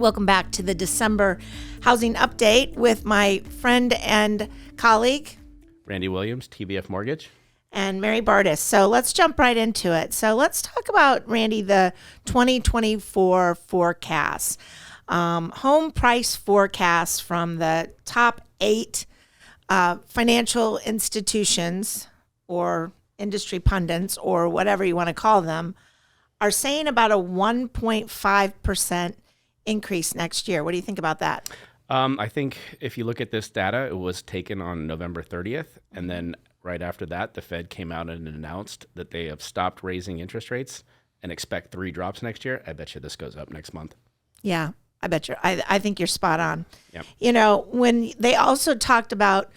Welcome back to the December housing update with my friend and colleague, Randy Williams, TBF Mortgage. And Mary Bartos. So let's jump right into it. So let's talk about, Randy, the 2024 forecasts. Home price forecasts from the top 8 financial institutions or industry pundits or whatever you want to call them are saying about a 1.5% increase next year. What do you think about that? I think if you look at this data, it was taken on November 30th. And then right after that, the Fed came out and announced that they have stopped raising interest rates and expect 3 drops next year. I bet you this goes up next month. Yeah, I bet you. I think you're spot on. Yep. You know, when they also talked about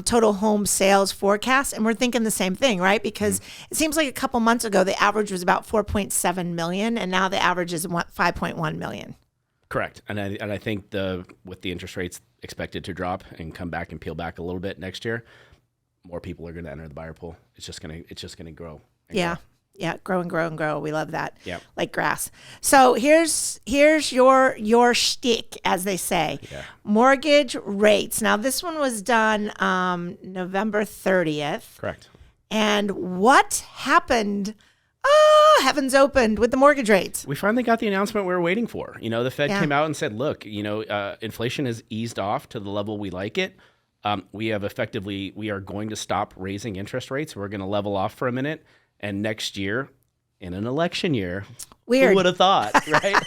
total home sales forecast, and we're thinking the same thing, right? Because it seems like a couple months ago, the average was about 4.7 million, and now the average is 5.1 million. Correct. And I think with the interest rates expected to drop and come back and peel back a little bit next year, more people are going to enter the buyer pool. It's just going to grow. Yeah. Grow. Yeah, grow and grow and grow. We love that. Yeah. Like grass. So here's your shtick, as they say. Yeah. Mortgage rates. Now this one was done November 30th. Correct. And what happened? Heavens opened with the mortgage rates. We finally got the announcement we were waiting for. You know, the Fed Yeah. came out and said, look, inflation has eased off to the level we like it. We are going to stop raising interest rates. We're going to level off for a minute. And next year, in an election year, Weird. who would have thought, right?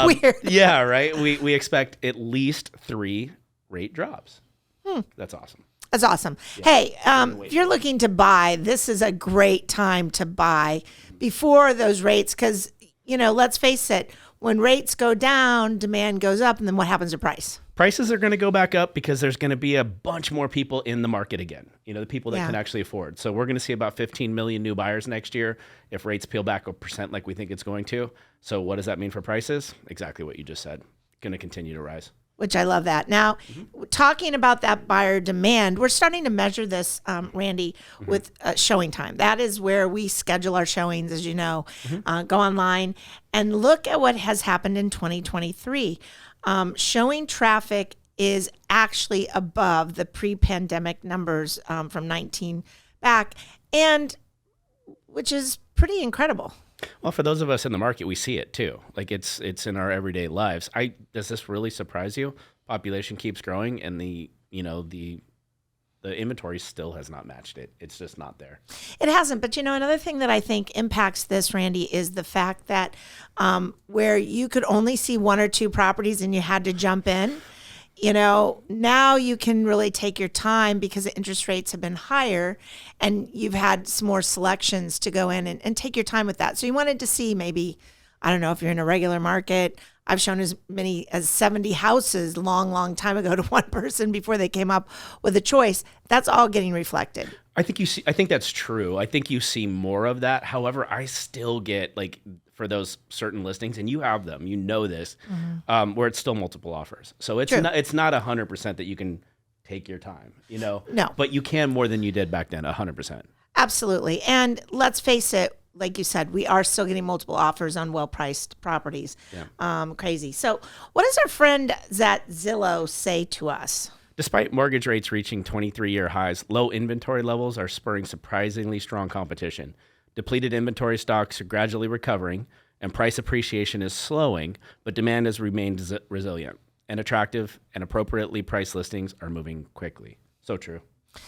Weird. Yeah, right. We expect at least 3 rate drops. That's awesome. That's awesome. Yeah. Hey, if you're looking to buy, this is a great time to buy before those rates because, let's face it, when rates go down, demand goes up, and then what happens to price? Prices are going to go back up because there's going to be a bunch more people in the market again, the people that can actually afford. So we're going to see about 15 million new buyers next year if rates peel back 1% like we think it's going to. So what does that mean for prices? Exactly what you just said. Going to continue to rise. Which I love that. Now, talking about that buyer demand, we're starting to measure this, Randy, with showing time. That is where we schedule our showings, as you know. Go online and look at what has happened in 2023. Showing traffic is actually above the pre-pandemic numbers from 19 back, and which is pretty incredible. Well, for those of us in the market, we see it too. Like it's in our everyday lives. Does this really surprise you? Population keeps growing, and the inventory still has not matched it. It's just not there. It hasn't. But another thing that I think impacts this, Randy, is the fact that where you could only see 1 or 2 properties and you had to jump in. Now you can really take your time because the interest rates have been higher and you've had some more selections to go in and take your time with that. So you wanted to see maybe, I don't know, if you're in a regular market, I've shown as many as 70 houses long time ago to one person before they came up with a choice. That's all getting reflected. I think that's true. I think you see more of that. However, I still get for those certain listings, and you have them, this, where it's still multiple offers. So it's not 100% that you can take your time, No. But you can more than you did back then, 100%. Absolutely. And let's face it, like you said, we are still getting multiple offers on well-priced properties. Yeah. Crazy. So what does our friend at Zillow say to us? Despite mortgage rates reaching 23-year highs, low inventory levels are spurring surprisingly strong competition. Depleted inventory stocks are gradually recovering, and price appreciation is slowing, but demand has remained resilient. And attractive and appropriately priced listings are moving quickly. So true.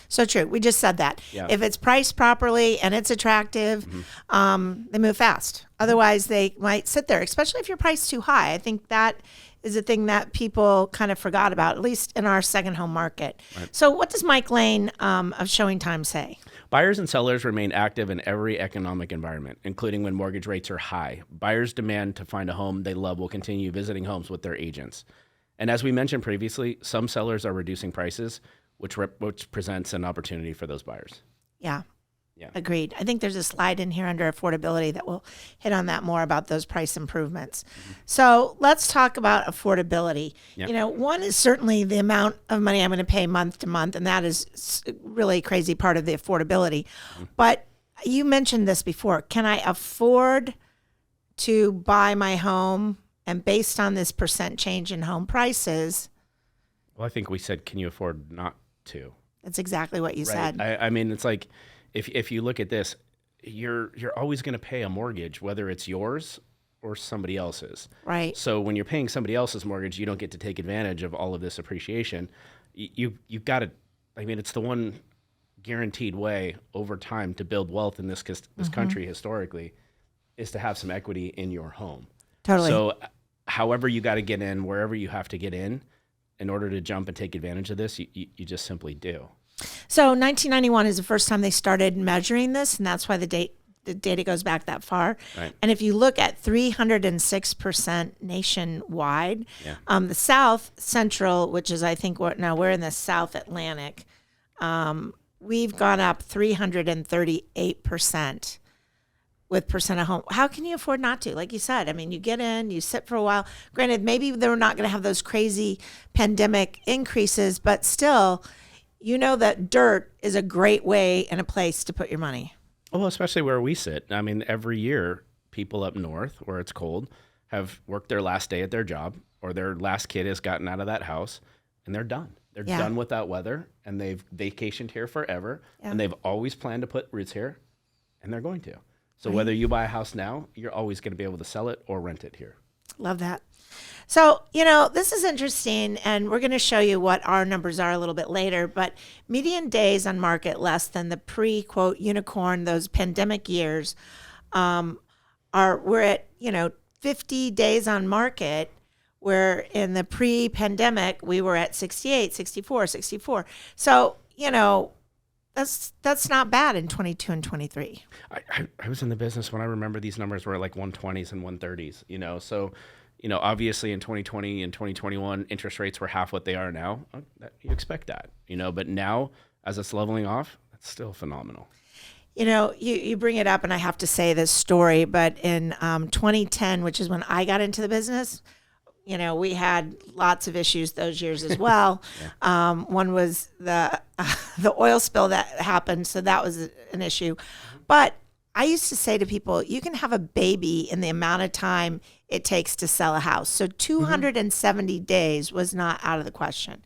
So true. We just said that. Yeah. If it's priced properly and it's attractive, they move fast. Otherwise, they might sit there, especially if you're priced too high. I think that is a thing that people kind of forgot about, at least in our second home market. Right. So what does Mike Lane of Showing Time say? Buyers and sellers remain active in every economic environment, including when mortgage rates are high. Buyers' demand to find a home they love will continue visiting homes with their agents. And as we mentioned previously, some sellers are reducing prices, which presents an opportunity for those buyers. Yeah. Agreed. I think there's a slide in here under affordability that will hit on that more about those price improvements. So let's talk about affordability. Yep. One is certainly the amount of money I'm going to pay month to month, and that is really a crazy part of the affordability. But you mentioned this before. Can I afford to buy my home And based on this percent change in home prices, Well, I think we said, can you afford not to? that's exactly what you Right. said. I mean, it's like if you look at this, you're always going to pay a mortgage, whether it's yours or somebody else's. Right. So when you're paying somebody else's mortgage, you don't get to take advantage of all of this appreciation. You've got to. I mean, it's the one guaranteed way over time to build wealth in this country historically is to have some equity in your home. Totally. So however you got to get in, wherever you have to get in order to jump and take advantage of this, you just simply do. So 1991 is the first time they started measuring this, and that's why the data goes back that far. Right. And if you look at 306% nationwide, the South Central, which is I think we're in the South Atlantic, we've gone up 338% with percent of home. How can you afford not to? Like you said, I mean, you get in, you sit for a while. Granted, maybe they're not going to have those crazy pandemic increases, but still, you know that dirt is a great way and a place to put your money. Well, especially where we sit. I mean, every year, people up north where it's cold have worked their last day at their job or their last kid has gotten out of that house and they're done. They're done with that weather and they've vacationed here forever and they've always planned to put roots here and they're going to. So whether you buy a house now, you're always going to be able to sell it or rent it here. Love that. So, this is interesting, and we're going to show you what our numbers are a little bit later, but median days on market less than the pre-quote unicorn, those pandemic years, we're at, 50 days on market, where in the pre-pandemic, we were at 68, 64, 64. So, that's not bad in 22 and 23. I was in the business when I remember these numbers were like 120s and 130s, so, obviously in 2020 and 2021, interest rates were half what they are now. You expect that, but now as it's leveling off, that's still phenomenal. You bring it up and I have to say this story, but in 2010, which is when I got into the business, we had lots of issues those years as well. One was the oil spill that happened, so that was an issue. But I used to say to people, you can have a baby in the amount of time it takes to sell a house. So 270 days was not out of the question.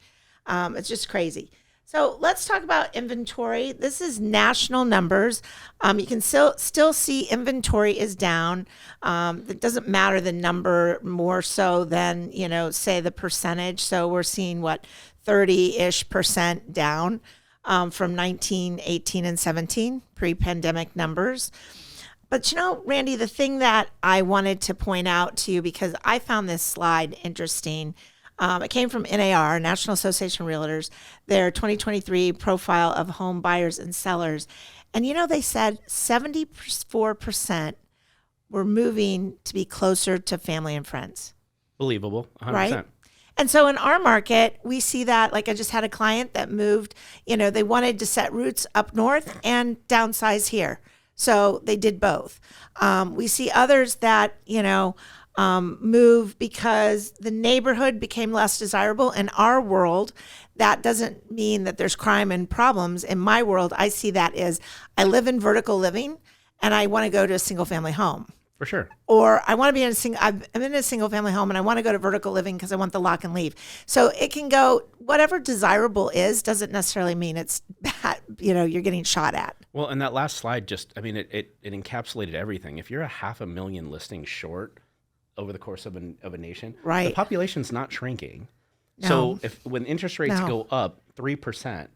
It's just crazy. So let's talk about inventory. This is national numbers. You can still see inventory is down. It doesn't matter the number more so than, say the percentage. So we're seeing 30-ish% down from 19, 18, and 17 pre-pandemic numbers. But Randy, the thing that I wanted to point out to you, because I found this slide interesting, it came from NAR, National Association of Realtors, their 2023 profile of home buyers and sellers. And they said 74% were moving to be closer to family and friends. Believable, 100%. Right? And so in our market, we see that, like I just had a client that moved, they wanted to set roots up north and downsize here. So they did both. We see others that, move because the neighborhood became less desirable. In our world, that doesn't mean that there's crime and problems. In my world, I see that as I live in vertical living and I want to go to a single family home. For sure. Or I want to be I'm in a single family home and I want to go to vertical living because I want the lock and leave. So it can go, whatever desirable is, doesn't necessarily mean it's bad, you're getting shot at. Well, and that last slide it encapsulated everything. If you're a 500,000 listings short over the course of a nation, right, the population's not shrinking. No. So when interest rates go up 3%,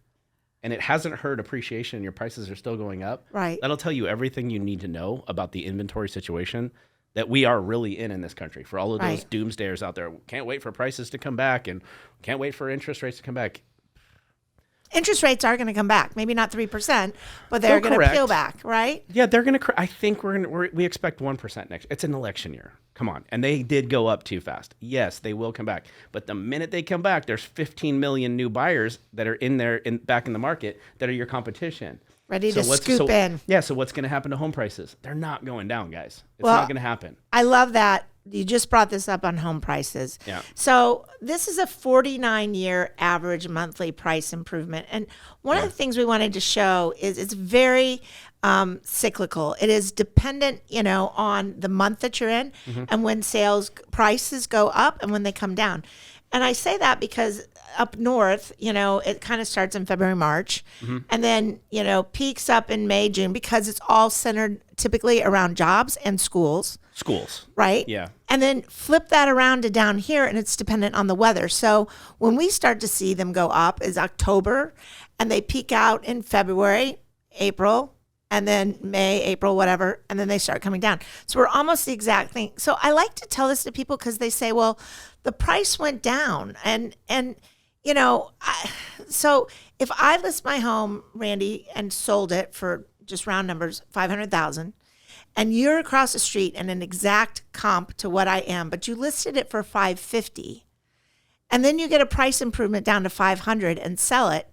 and it hasn't hurt appreciation and your prices are still going up, right, that'll tell you everything you need to know about the inventory situation that we are really in this country. For all of those doomsdayers out there, can't wait for prices to come back and can't wait for interest rates to come back. Interest rates are going to come back. Maybe not 3%, but they're going to peel back, right? Yeah, they're going to. I think we expect 1% next. It's an election year. Come on, and they did go up too fast. Yes, they will come back, but the minute they come back, there's 15 million new buyers that are back in the market that are your competition. Ready to scoop in. Yeah. So what's going to happen to home prices? They're not going down, guys. It's not going to happen. I love that. You just brought this up on home prices. Yeah. So this is a 49-year average monthly price improvement. And one of the things we wanted to show is it's very cyclical. It is dependent, on the month that you're in and when sales prices go up and when they come down. And I say that because up north, it kind of starts in February, March, and then, peaks up in May, June, because it's all centered typically around jobs and schools. Schools. Right? Yeah. And then flip that around to down here, and it's dependent on the weather. So when we start to see them go up is October, and they peak out in February, April, and then May, April, whatever, and then they start coming down. So we're almost the exact thing. So I like to tell this to people because they say, well, the price went down. So if I list my home, Randy, and sold it for just round numbers, $500,000, and you're across the street and an exact comp to what I am, but you listed it for $550, and then you get a price improvement down to $500 and sell it,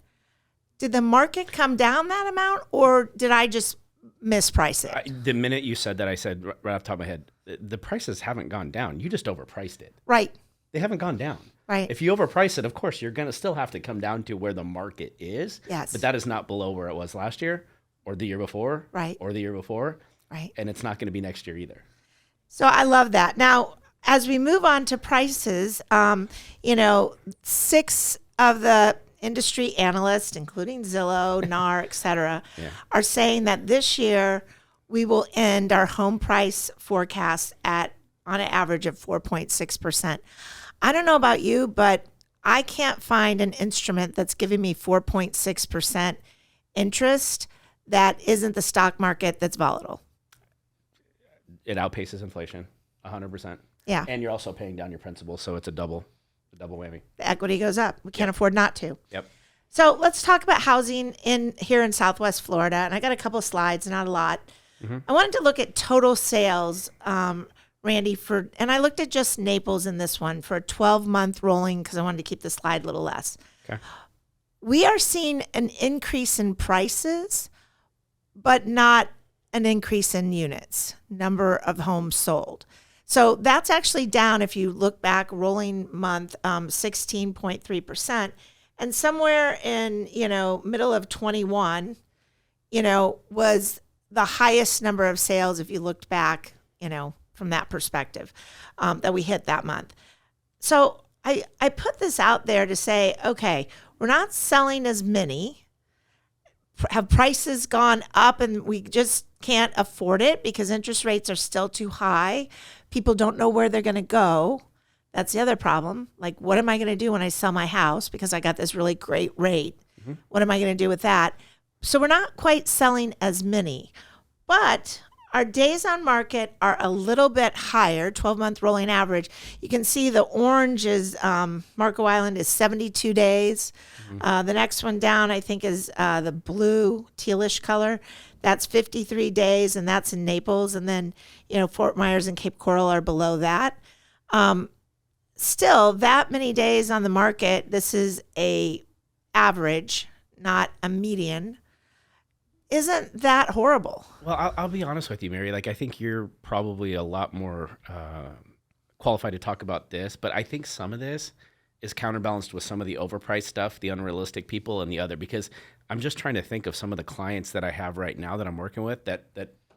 did the market come down that amount, or did I just misprice it? The minute you said that, I said right off the top of my head, the prices haven't gone down. You just overpriced it. Right. They haven't gone down. Right. If you overprice it, of course, you're going to still have to come down to where the market is. Yes. But that is not below where it was last year or the year before. Right. Or the year before. Right. And it's not going to be next year either. So I love that. Now, as we move on to prices, 6 of the industry analysts, including Zillow, NAR, et cetera, are saying that this year we will end our home price forecast at on an average of 4.6%. I don't know about you, but I can't find an instrument that's giving me 4.6% interest that isn't the stock market that's volatile. It outpaces inflation 100%. Yeah. And you're also paying down your principal, so it's a double whammy. The equity goes up. We can't afford not to. Yep. So let's talk about housing here in Southwest Florida. And I got a couple of slides, not a lot. I wanted to look at total sales, Randy, and I looked at just Naples in this one for a 12-month rolling because I wanted to keep the slide a little less. Okay. We are seeing an increase in prices, but not an increase in units, number of homes sold. So that's actually down, if you look back, rolling month, 16.3%. And somewhere in, middle of 21, was the highest number of sales, if you looked back, from that perspective, that we hit that month. So I put this out there to say, okay, we're not selling as many. Have prices gone up and we just can't afford it because interest rates are still too high? People don't know where they're going to go. That's the other problem. Like, what am I going to do when I sell my house because I got this really great rate? What am I going to do with that? So we're not quite selling as many, but our days on market are a little bit higher, 12-month rolling average. You can see the orange is Marco Island is 72 days. The next one down, I think, is the blue tealish color. That's 53 days, and that's in Naples. And then, Fort Myers and Cape Coral are below that. Still, that many days on the market, this is a average, not a median. Isn't that horrible? Well, I'll be honest with you, Mary. Like, I think you're probably a lot more qualified to talk about this, but I think some of this is counterbalanced with some of the overpriced stuff, the unrealistic people, and the other. Because I'm just trying to think of some of the clients that I have right now that I'm working with that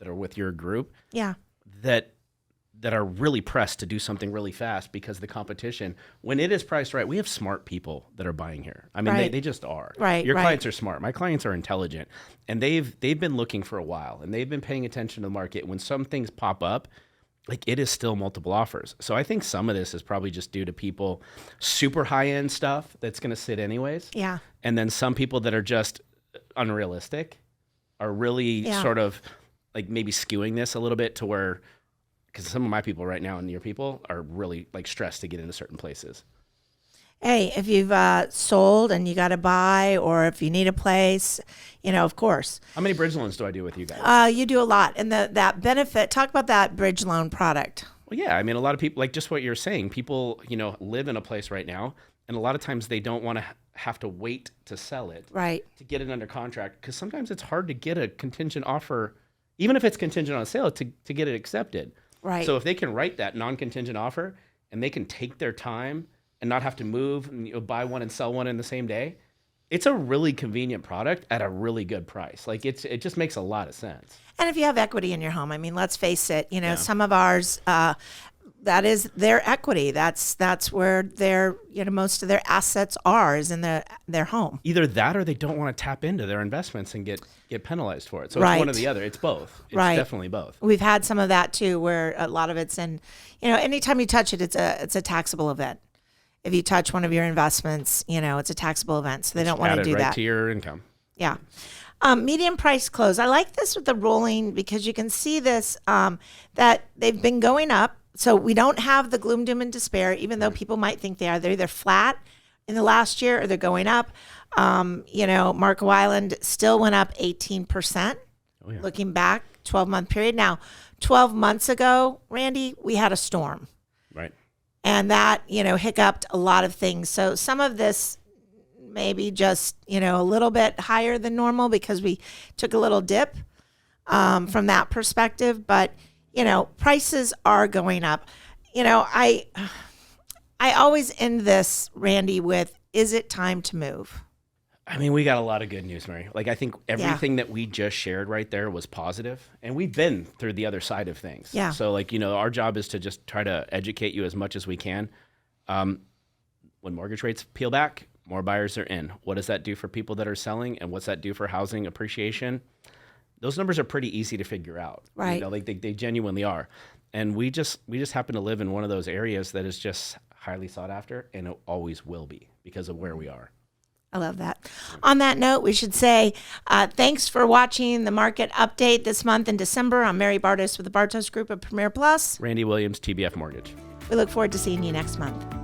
are with your group. Yeah. That are really pressed to do something really fast because the competition, when it is priced right, we have smart people that are buying here. I mean, they just are. Right. Your clients are smart. My clients are intelligent, and they've been looking for a while, and they've been paying attention to the market. When some things pop up, like, it is still multiple offers. So I think some of this is probably just due to people super high end stuff that's going to sit anyways. Yeah. And then some people that are just unrealistic are really sort of like maybe skewing this a little bit to where. Because some of my people right now and your people are really like stressed to get into certain places. Hey, if you've sold and you got to buy, or if you need a place, of course. How many bridge loans do I do with you guys? You do a lot. And that benefit, talk about that bridge loan product. Well, yeah. I mean, a lot of people, like just what you're saying, people, live in a place right now. And a lot of times they don't want to have to wait to sell it. Right. To get it under contract. Because sometimes it's hard to get a contingent offer, even if it's contingent on a sale, to get it accepted. Right. So if they can write that non-contingent offer and they can take their time and not have to move and buy one and sell one in the same day, it's a really convenient product at a really good price. Like it just makes a lot of sense. And if you have equity in your home, I mean, let's face it, some of ours, that is their equity. That's where their, most of their assets are is in their home. Either that or they don't want to tap into their investments and get penalized for it. So Right. it's one or the other. It's both. It's Right. definitely both. We've had some of that too, where a lot of it's in, anytime you touch it, it's a taxable event. If you touch one of your investments, it's a taxable event. So they don't want to Added do right that. to your income. Yeah. Median price close. I like this with the rolling because you can see this, that they've been going up. So we don't have the gloom, doom, and despair, even though people might think they are. They're either flat in the last year or they're going up. Marco Island still went up 18%. Oh, yeah. Looking back, 12-month period. Now, 12 months ago, Randy, we had a storm. Right. And that, hiccuped a lot of things. So some of this maybe just, a little bit higher than normal because we took a little dip from that perspective. But, prices are going up. I always end this, Randy, with, is it time to move? I mean, we got a lot of good news, Mary. Like, I think everything that we just shared right there was positive, and we've been through the other side of things. Yeah. So, our job is to just try to educate you as much as we can. When mortgage rates peel back, more buyers are in. What does that do for people that are selling, and what's that do for housing appreciation? Those numbers are pretty easy to figure out. Right. They genuinely are. And we just happen to live in one of those areas that is just highly sought after, and it always will be because of where we are. I love that. On that note, we should say thanks for watching the market update this month in December. I'm Mary Bartos with the Bartos Group of Premier Plus. Randy Williams, TBF Mortgage. We look forward to seeing you next month.